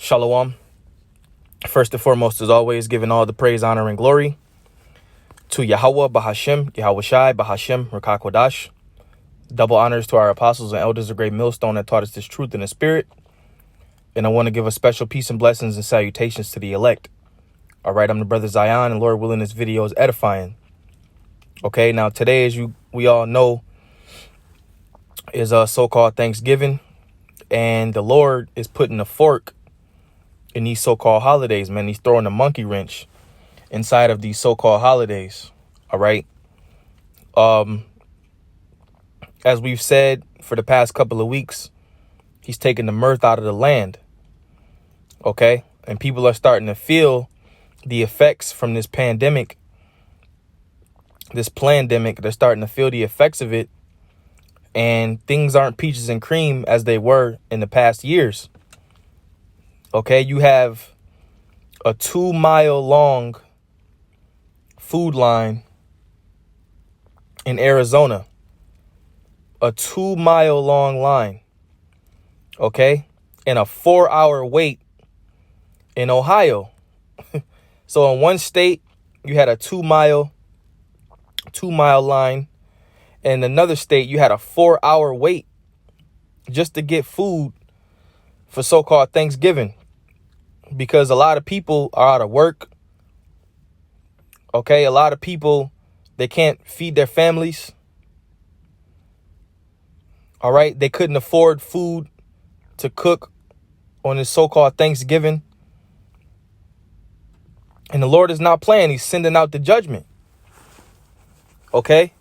Shalom. First and foremost, as always, giving all the praise, honor, and glory to Yahweh, Bahashem, Yahweh Shai, Bahashem, Rakakwadash. Double honors to our apostles and elders of Great Millstone that taught us this truth in the spirit. And I want to give a special peace and blessings and salutations to the elect. All right, I'm the brother Zion, and Lord willing, this video is edifying. Okay, now today, as we all know, is a so-called Thanksgiving, and the Lord is putting a fork in these so-called holidays, man. He's throwing a monkey wrench inside of these so-called holidays. All right. As we've said for the past couple of weeks, he's taking the mirth out of the land. Okay. And people are starting to feel the effects from this pandemic, this plandemic. They're starting to feel the effects of it. And things aren't peaches and cream as they were in the past years. Okay, you have a 2-mile long food line in Arizona, a 2-mile long line, okay, and a 4-hour wait in Ohio. So in one state, you had a 2-mile line, and in another state, you had a 4-hour wait just to get food for so-called Thanksgiving. Because a lot of people are out of work. Okay, a lot of people, they can't feed their families. All right, they couldn't afford food to cook on this so-called Thanksgiving. And the Lord is not playing. He's sending out the judgment. Okay,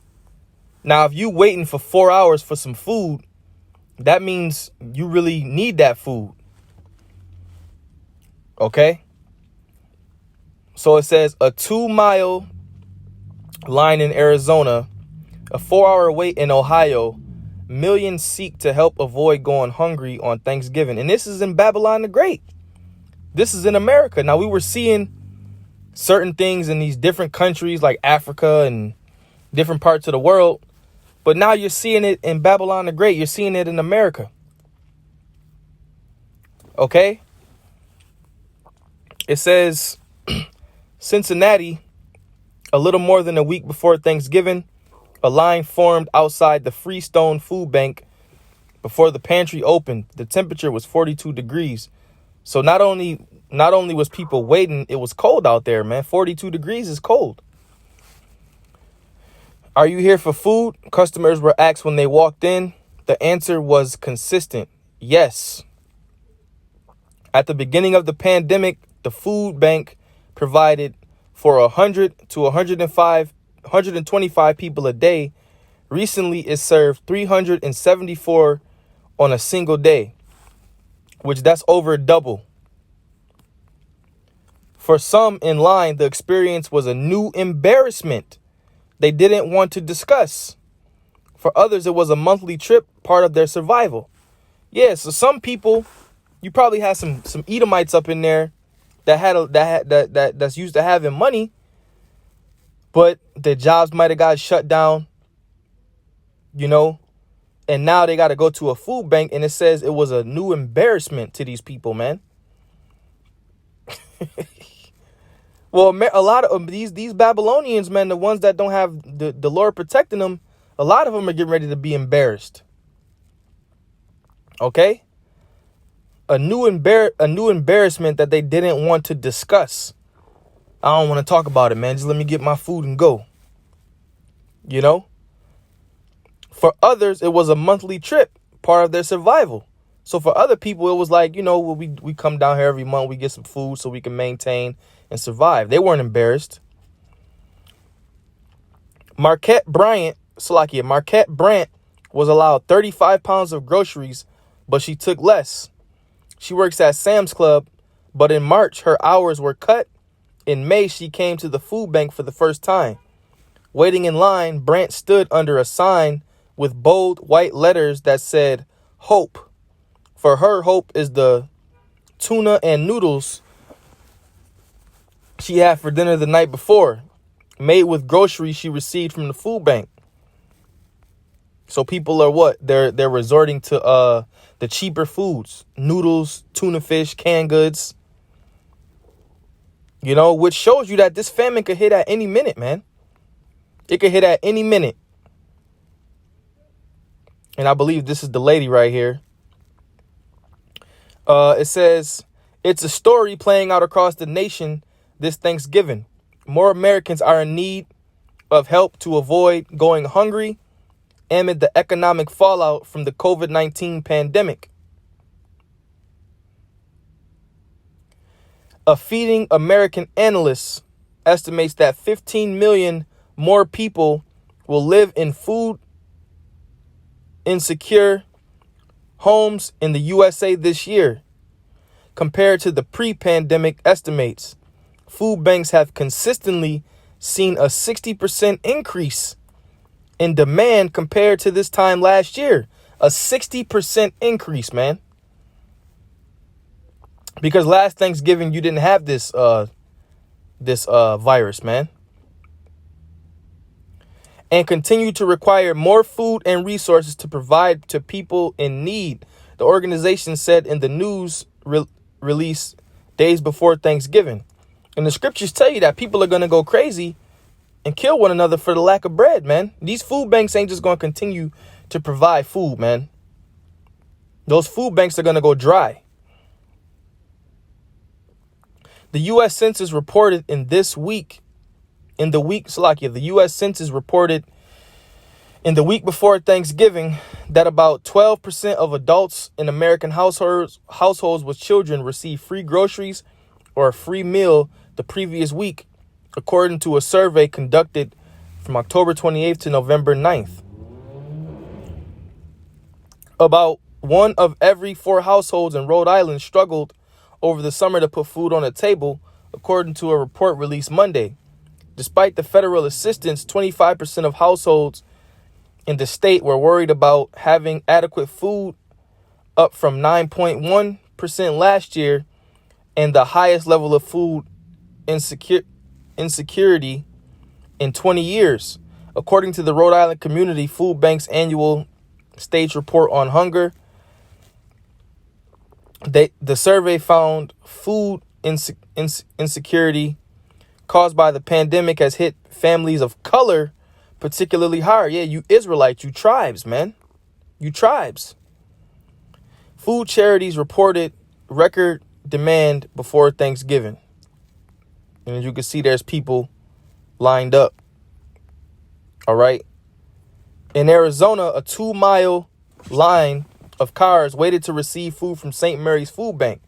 now if you waiting for 4 hours for some food, that means you really need that food. Okay, so it says a 2-mile line in Arizona, a 4-hour wait in Ohio. Millions seek to help avoid going hungry on Thanksgiving. And this is in Babylon the Great. This is in America. Now, we were seeing certain things in these different countries like Africa and different parts of the world. But now you're seeing it in Babylon the Great. You're seeing it in America. Okay. It says Cincinnati, a little more than a week before Thanksgiving, a line formed outside the Freestone Food Bank before the pantry opened. The temperature was 42 degrees. So not only was people waiting, it was cold out there, man. 42 degrees is cold. Are you here for food? Customers were asked when they walked in. The answer was consistent. Yes. At the beginning of the pandemic, the food bank provided for 100 to 125 people a day. Recently, it served 374 on a single day, which that's over double. For some in line, the experience was a new embarrassment they didn't want to discuss. For others, it was a monthly trip, part of their survival. Yeah, so some people, you probably had some Edomites up in there that's used to having money, but their jobs might have got shut down, you know, and now they got to go to a food bank, and it says it was a new embarrassment to these people, man. Well, a lot of these Babylonians, man, the ones that don't have the Lord protecting them, a lot of them are getting ready to be embarrassed. Okay? A new embarrassment that they didn't want to discuss. I don't want to talk about it, man. Just let me get my food and go. You know? For others, it was a monthly trip, part of their survival. So for other people, it was like, you know, we come down here every month, we get some food so we can maintain and survive. They weren't embarrassed. Marquette Brandt was allowed 35 pounds of groceries, but she took less. She works at Sam's Club, but in March, her hours were cut. In May, she came to the food bank for the first time. Waiting in line, Brandt stood under a sign with bold white letters that said, "Hope." For her, hope is the tuna and noodles she had for dinner the night before, made with groceries she received from the food bank. So people are what? They're resorting to the cheaper foods, noodles, tuna fish, canned goods, which shows you that this famine could hit at any minute, man. It could hit at any minute. And I believe this is the lady right here. It says, it's a story playing out across the nation this Thanksgiving. More Americans are in need of help to avoid going hungry amid the economic fallout from the COVID-19 pandemic. A Feeding American analyst estimates that 15 million more people will live in food insecure homes in the USA this year compared to the pre-pandemic estimates. Food banks have consistently seen a 60% increase in demand compared to this time last year. A 60% increase, man. Because last Thanksgiving you didn't have this virus, man. And continue to require more food and resources to provide to people in need, the organization said in the news release days before Thanksgiving. And the scriptures tell you that people are going to go crazy and kill one another for the lack of bread, man. These food banks ain't just going to continue to provide food, man. Those food banks are going to go dry. The U.S. Census reported the U.S. Census reported in the week before Thanksgiving that about 12% of adults in American households with children received free groceries or a free meal the previous week, according to a survey conducted from October 28th to November 9th. About 1 of every 4 households in Rhode Island struggled over the summer to put food on the table, according to a report released Monday. Despite the federal assistance, 25% of households in the state were worried about having adequate food, up from 9.1% last year, and the highest level of food insecurity in 20 years. According to the Rhode Island Community Food Bank's annual stage report on hunger, the survey found food insecurity caused by the pandemic has hit families of color particularly hard. Yeah, you Israelites, you tribes, man. You tribes. Food charities reported record demand before Thanksgiving. And as you can see, there's people lined up. All right. In Arizona, a 2-mile line of cars waited to receive food from St. Mary's Food Bank.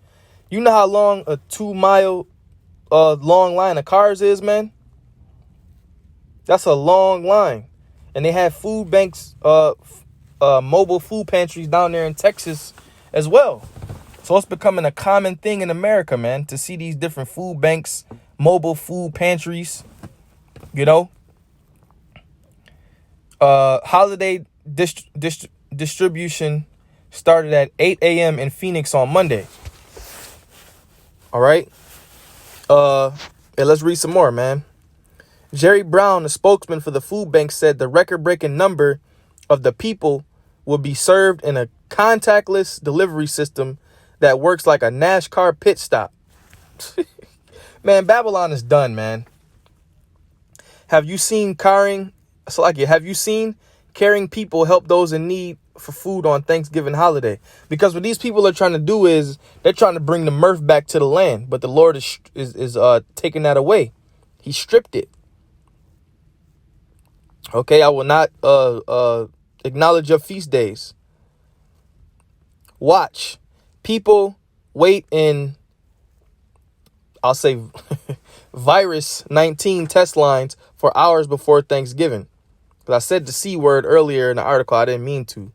You know how long a 2-mile long line of cars is, man? That's a long line. And they have food banks, mobile food pantries down there in Texas as well. So it's becoming a common thing in America, man, to see these different food banks, mobile food pantries, holiday distribution started at 8 a.m. in Phoenix on Monday. All right. Let's read some more, man. Jerry Brown, the spokesman for the food bank, said the record-breaking number of the people will be served in a contactless delivery system that works like a NASCAR pit stop. Man, Babylon is done, man. Have you seen carrying people help those in need for food on Thanksgiving holiday? Because what these people are trying to do is they're trying to bring the mirth back to the land, but the Lord is taking that away. He stripped it. Okay, I will not acknowledge your feast days. Watch. People wait in, I'll say, virus 19 test lines for hours before Thanksgiving. Because I said the C word earlier in the article. I didn't mean to.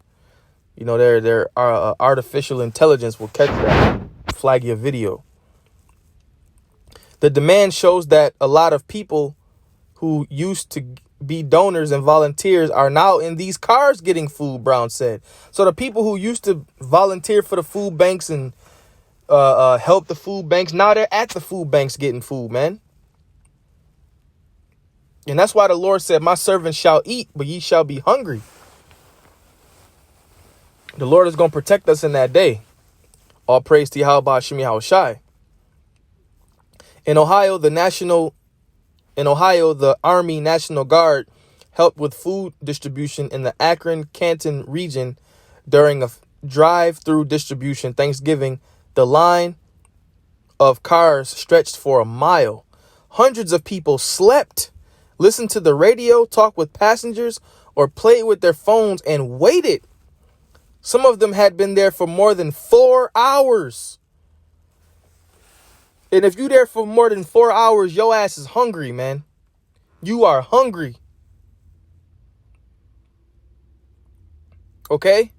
Their artificial intelligence will catch that, flag your video. The demand shows that a lot of people who used to be donors and volunteers are now in these cars getting food, Brown said. So the people who used to volunteer for the food banks and help the food banks, now they're at the food banks getting food, man. And that's why the Lord said, my servants shall eat, but ye shall be hungry. The Lord is going to protect us in that day. All praise to Yahweh Hashem Yahushai. In Ohio, the Army National Guard helped with food distribution in the Akron-Canton region during a drive-through distribution Thanksgiving. The line of cars stretched for a mile. Hundreds of people slept, listened to the radio, talked with passengers, or played with their phones and waited. Some of them had been there for more than 4 hours. And if you there for more than 4 hours, your ass is hungry, man. You are hungry. Okay?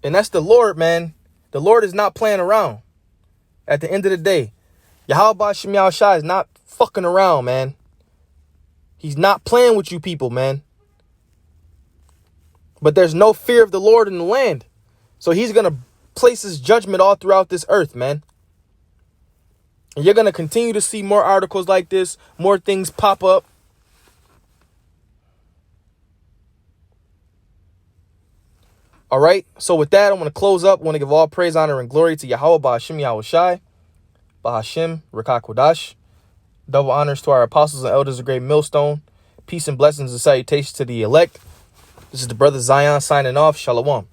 And that's the Lord, man. The Lord is not playing around. At the end of the day, Yahweh Shem Yahushai is not fucking around, man. He's not playing with you people, man. But there's no fear of the Lord in the land. So he's going to place his judgment all throughout this earth, man. And you're going to continue to see more articles like this, more things pop up. All right. So with that, I'm going to close up. I want to give all praise, honor, and glory to Yahweh Ba'ashem Yahushai, Ba'ashem Rekah Kodash. Double honors to our apostles and elders of Great Millstone. Peace and blessings and salutations to the elect. This is the brother Zion signing off. Shalom.